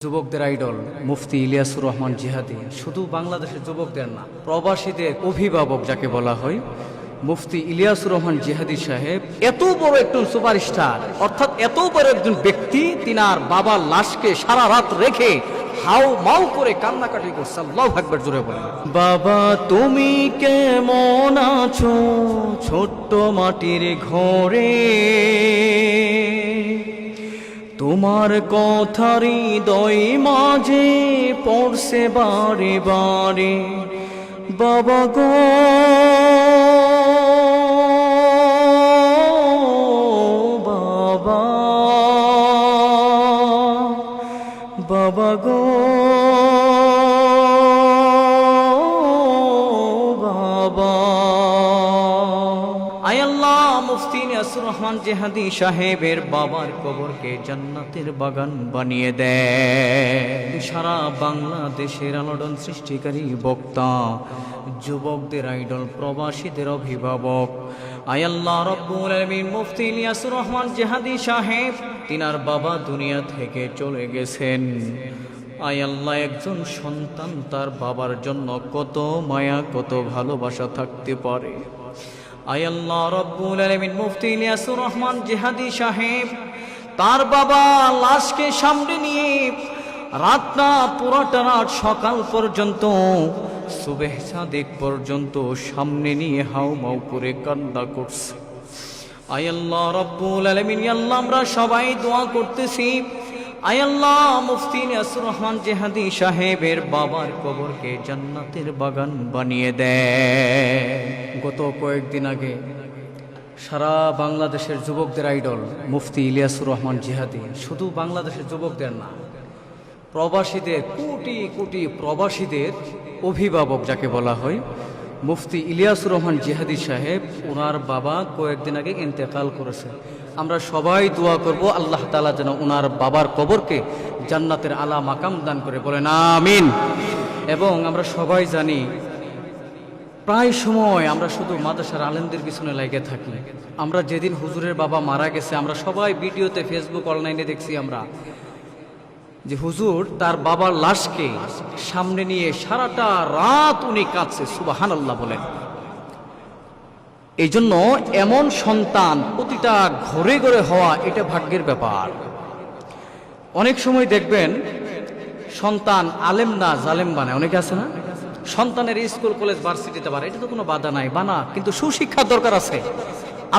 যুবকদের আইডল মুফতি ইলিয়াসুর রহমান জিহাদি শুধু বাংলাদেশের যুবকদের না, প্রবাসীদের অভিভাবক যাকে বলা হয় মুফতি ইলিয়াসুর রহমান জিহাদি সাহেব এত বড় একজন সুপারস্টার, অর্থাৎ এত বড় একজন ব্যক্তি, তিনার বাবার লাশকে সারা রাত রেখে হাউ মাউ করে কান্নাকাটি করছে। আল্লাহু আকবার, জোরে বলেন। বাবা তুমি কেমন আছো ছোট্ট মাটির ঘরে, তোমার কথার হৃদয় মাঝে পড়ছে বারে বারে। বাবা গো বাবা, বাবা গো বাবা। আয় আল্লাহ, মুফতি ইলিয়াসুর রহমান জিহাদি সাহেবের বাবার কবরকে জান্নাতের বাগান বানিয়ে দেয়। সারা বাংলাদেশের আলোড়ন সৃষ্টিকারী বক্তা, যুবকদের আইডল, প্রবাসীদের অভিভাবক, আয় আল্লাহ রব্বুল আলামিন মুফতি ইলিয়াসুর রহমান জিহাদি সাহেব, তিনার বাবা দুনিয়া থেকে চলে গেছেন। আয় আল্লাহ, একজন সন্তান তার বাবার জন্য কত মায়া কত ভালোবাসা থাকতে পারে। আয় আল্লাহ রব্বুল আলামিন মুফতি ইলিয়াসুর রহমান জিহাদি সাহেব তার বাবা লাশকে সামনে নিয়ে রাতটা পুরোটা রাত সকাল পর্যন্ত সুবহ সাদিক পর্যন্ত সামনে নিয়ে হাউমাউ করে কান্না করছে। আয় আল্লাহ রব্বুল আলামিন, আল্লাহ আমরা সবাই দোয়া করতেছি, আয় আল্লাহ মুফতি ইলিয়াসুর রহমান জিহাদি সাহেবের বাবার কবরকে জান্নাতের বাগান বানিয়ে দেয়। গত কয়েকদিন আগে সারা বাংলাদেশের যুবকদের আইডল মুফতি ইলিয়াসুর রহমান জিহাদি শুধু বাংলাদেশের যুবকদের না, প্রবাসীদের কোটি কোটি প্রবাসীদের অভিভাবক যাকে বলা হয় মুফতি ইলিয়াসুর রহমান জিহাদি সাহেব, ওনার বাবা কয়েকদিন আগে ইন্তেকাল করেছে। আমরা সবাই দোয়া করব আল্লাহ তাআলা যেন ওনার বাবার কবরকে জান্নাতের আলা মাকাম দান করে, বলেন আমিন। এবং আমরা সবাই জানি প্রায় সময় আমরা শুধু মাদ্রাসার আলেমদের পিছনে লেগে থাকি। আমরা যেদিন হুজুরের বাবা মারা গেছে আমরা সবাই ভিডিওতে, ফেসবুক, অনলাইনে দেখছি আমরা যে হুজুর তার বাবার লাশকে সামনে নিয়ে সারাটা রাত উনি কাঁদছে। সুবহানাল্লাহ বলেন। এই জন্য এমন সন্তান প্রতিটা ঘরে ঘরে হওয়া এটা ভাগ্যের ব্যাপার। অনেক সময় দেখবেন সন্তান আলেম না জালেম বানায়, অনেকে আছে না, সন্তানের স্কুল কলেজ ভার্সিটিতে পারে, এটা তো কোনো বাধা নাই, বানা, কিন্তু সুশিক্ষার দরকার আছে।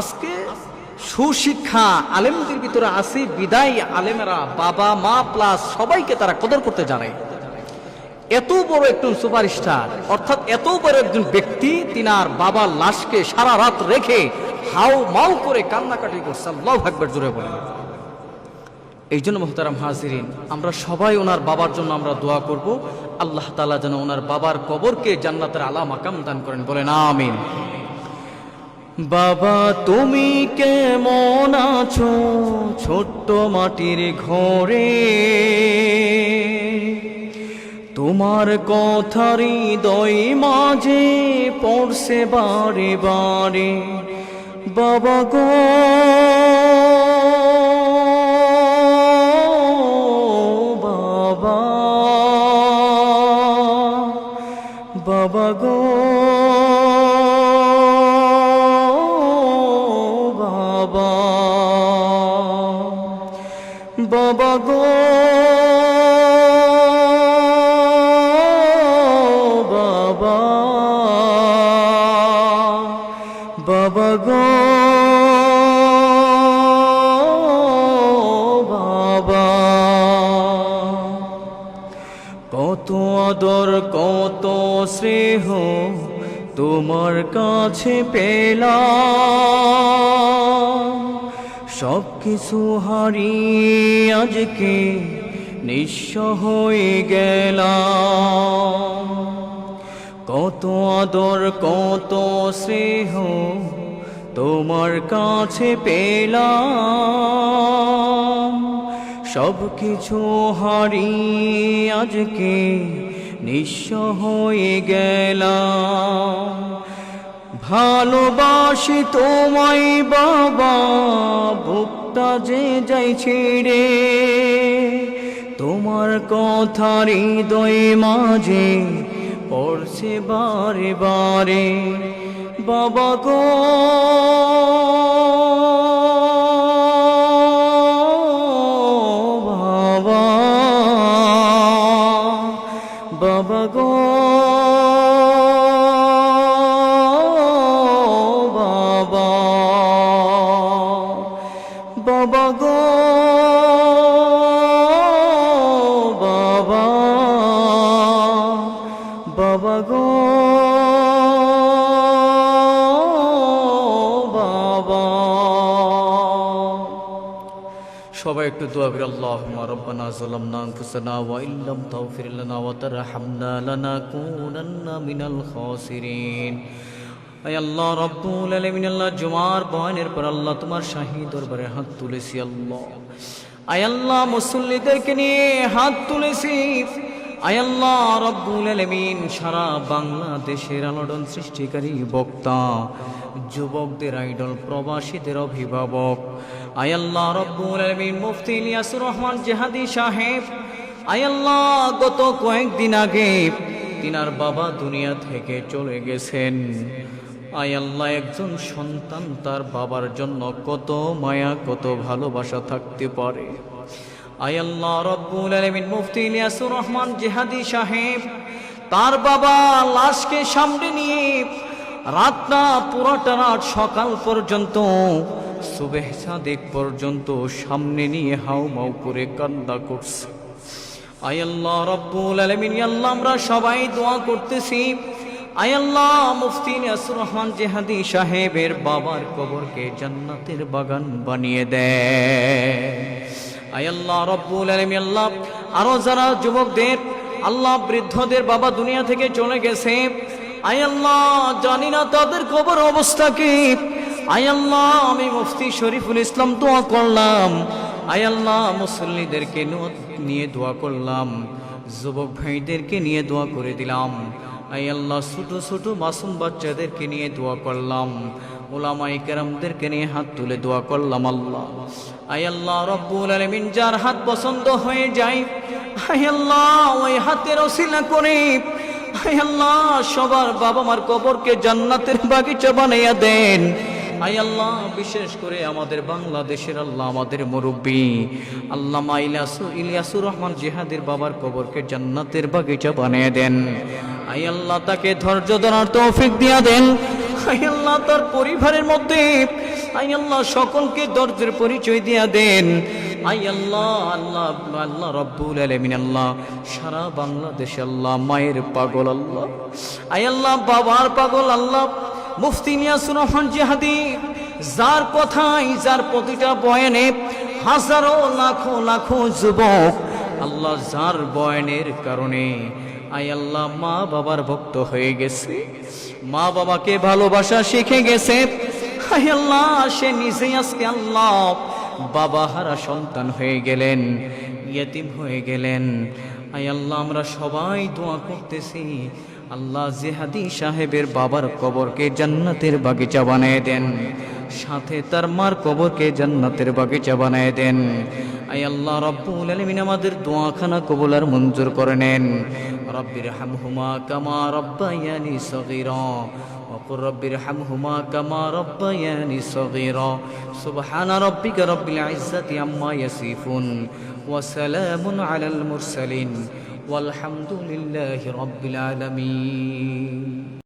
আজকে সুশিক্ষা আলেমদের ভিতরে আছে বিদায় আলেমেরা বাবা মা প্লাস সবাইকে তারা কদর করতে জানে। এত বড় একজন সুপারস্টার, অর্থাৎ এত বড় একজন ব্যক্তি, তিনার বাবার লাশকে সারা রাত রেখে হাউ মাউ করে কান্নাকাটি করছে। আল্লাহু আকবার, জোরে বলেন। এই জন্য মুহতারাম হাজিরিন, আমরা সবাই ওনার বাবার জন্য আমরা দোয়া করব, আল্লাহ তাআলা যেন ওনার বাবার কবরকে জান্নাতের আলা মাকাম দান করেন, বলেন আমিন। বাবা তুমি কেমন আছো ছোট্ট মাটির ঘরে, তোমার কথার হৃদয় মাঝে পড়ছে বারে বারে। বাবা গো বাবা, বাবা গো বাবা, বাবা গো বাবা, বাবা গো বাবা। কত আদর কত স্নেহ তোমার কাছে পেলাম, সব কিছু হারিয়ে আজকে নিঃস্ব হয়ে গেলাম। কত আদর কত স্নেহ তোমার কাছে পেলাম, সব কিছু হারিয়ে আজকে নিঃস্ব হয়ে গেলাম। ভালোবাসি তোমায় বাবা, বুকটা যে যাই ছেড়ে, তোমার কথা হৃদয়ে মাঝে পড়ছে বারে বারে বাবা গো বাবা বাবা গো বাবা বাবা গো বাবা বাবা গো বাবা। সবাই একটু দোয়া করি আল্লাহুম্মা রাব্বানা যালামনা আনফুসানা ওয়া ইল্লাম তাগফির লানা ওয়া তারহামনা লানাকুনান্না মিনাল খাসিরিন। আয় আল্লাহ রব্বুল আলামিন, আল্লাহ জুমার বয়ানের পর আল্লাহ তোমার শাহী দরবারে হাত তুলেছি আল্লাহ। আয় আল্লাহ মুসল্লিদেরকে নিয়ে হাত তুলেছি। আয় আল্লাহ রব্বুল আলামিন, সারা বাংলাদেশের আলোড়ন সৃষ্টিকারী বক্তা, যুবকদের আইডল, প্রবাসীদের অভিভাবক, আয় আল্লাহ রব্বুল আলামিন মুফতি ইলিয়াসুর রহমান জিহাদি সাহেব, আয় আল্লাহ গত কয়েকদিন আগে তিনার বাবা দুনিয়া থেকে চলে গেছেন। আয় আল্লাহ, একজন সন্তান তার বাবার জন্য কত মায়া কত ভালোবাসা থাকতে পারে। আয় আল্লাহ রব্বুল আলামিন মুফতি ইলিয়াসুর রহমান জিহাদি সাহেব তার বাবা লাশকে সামনে নিয়ে রাতটা পুরোটা রাত সকাল পর্যন্ত সুবহ সাদেক পর্যন্ত সামনে নিয়ে হাউমাউ করে কান্না করছে। আয় আল্লাহ রব্বুল আলামিন, আল্লাহ আমরা সবাই দোয়া করতেছি, আয় আল্লাহ মুফতি ইলিয়াসুর রহমান জিহাদি সাহেবের বাবার কবরকে জান্নাতের বাগান বানিয়ে দেয়। আয় আল্লাহ রব্বুল আলামিন, আল্লাহ আরো যারা যুবকদের, আল্লাহ বৃদ্ধদের বাবা দুনিয়া থেকে চলে গেছে, আয় আল্লাহ জানি না তাদের কবর অবস্থা কি। আয় আল্লাহ আমি মুফতি শরীফুল ইসলাম দোয়া করলাম, আয় আল্লাহ মুসল্লিদেরকে নিয়ে দোয়া করলাম, যুবক ভাইদেরকে নিয়ে দোয়া করে দিলাম। আয় আল্লাহ ছোট ছোট মাসুম বাচ্চাদেরকে নিয়ে দোয়া করলাম, উলামায়ে কেরামদেরকে নিয়ে হাত তুলে দোয়া করলাম আল্লাহ। আয় আল্লাহ রব্বুল আলামিন, যার হাত পছন্দ হয়ে যায়, আয় আল্লাহ ওই হাতের ওসিলা করে আয় আল্লাহ সবার বাবা মার কবরকে জান্নাতের বাগিচা বানাইয়া দেন। আয় আল্লাহ বিশেষ করে আমাদের বাংলাদেশের আল্লাহ আমাদের মুরব্বী আল্লামা ইলিয়াসুর রহমান জিহাদের বাবার কবরকে জান্নাতের বাগিচা বানিয়ে দেন। আয় আল্লাহ তাকে ধৈর্য ধরার তৌফিক দিয়া দেন। আয় আল্লাহ তার পরিবারের মধ্যে আয় আল্লাহ সকলকে ধৈর্যের পরিচয় দিয়া দেন। আয় আল্লাহ আল্লাহ আল্লাহ রব্বুল আলামিন, আল্লাহ সারা বাংলাদেশে আল্লাহ মায়ের পাগল আল্লাহ, আয় আল্লাহ বাবার পাগল আল্লাহ মুফতি ইলিয়াসুর রহমান জিহাদি, যার কথাই যার প্রতিটা বয়ানে হাজারো লাখো লাখো যুবক আল্লাহ যার বয়ানের কারণে আয় আল্লাহ মা বাবার ভক্ত হয়ে গেছে, মা বাবাকে ভালোবাসা শিখে গেছে। আয় আল্লাহ সে নিজেই আজকে আল্লাহ বাবা হারা সন্তান হয়ে গেলেন, ইয়েতিম হয়ে গেলেন। আয় আল্লাহ আমরা সবাই দোয়া করতেছি, আল্লাহ জিহাদি সাহেবের বাবার কবরকে জান্নাতের বাগিচা বানিয়ে দেন, সাথে তার মার কবরকে জান্নাতের বাগিচা বানিয়ে দেন। আয় আল্লাহ রব্বুল আলামিন আমাদের দোয়াখানা কবুল আর মঞ্জুর করে নেন। রব্বিরহামহুমা কামা রব্বায়ানি সগীরা ওয়াকুর রব্বিরহামহুমা কামা রব্বায়ানি সগীরা। সুবহানা রাব্বিকা রাব্বিল ইজ্জাতি আম্মা ইয়াসিফুন ওয়া সালামুন আলাল মুরসালিন ওয়ালহামদুলিল্লাহি রাব্বিল আলামিন।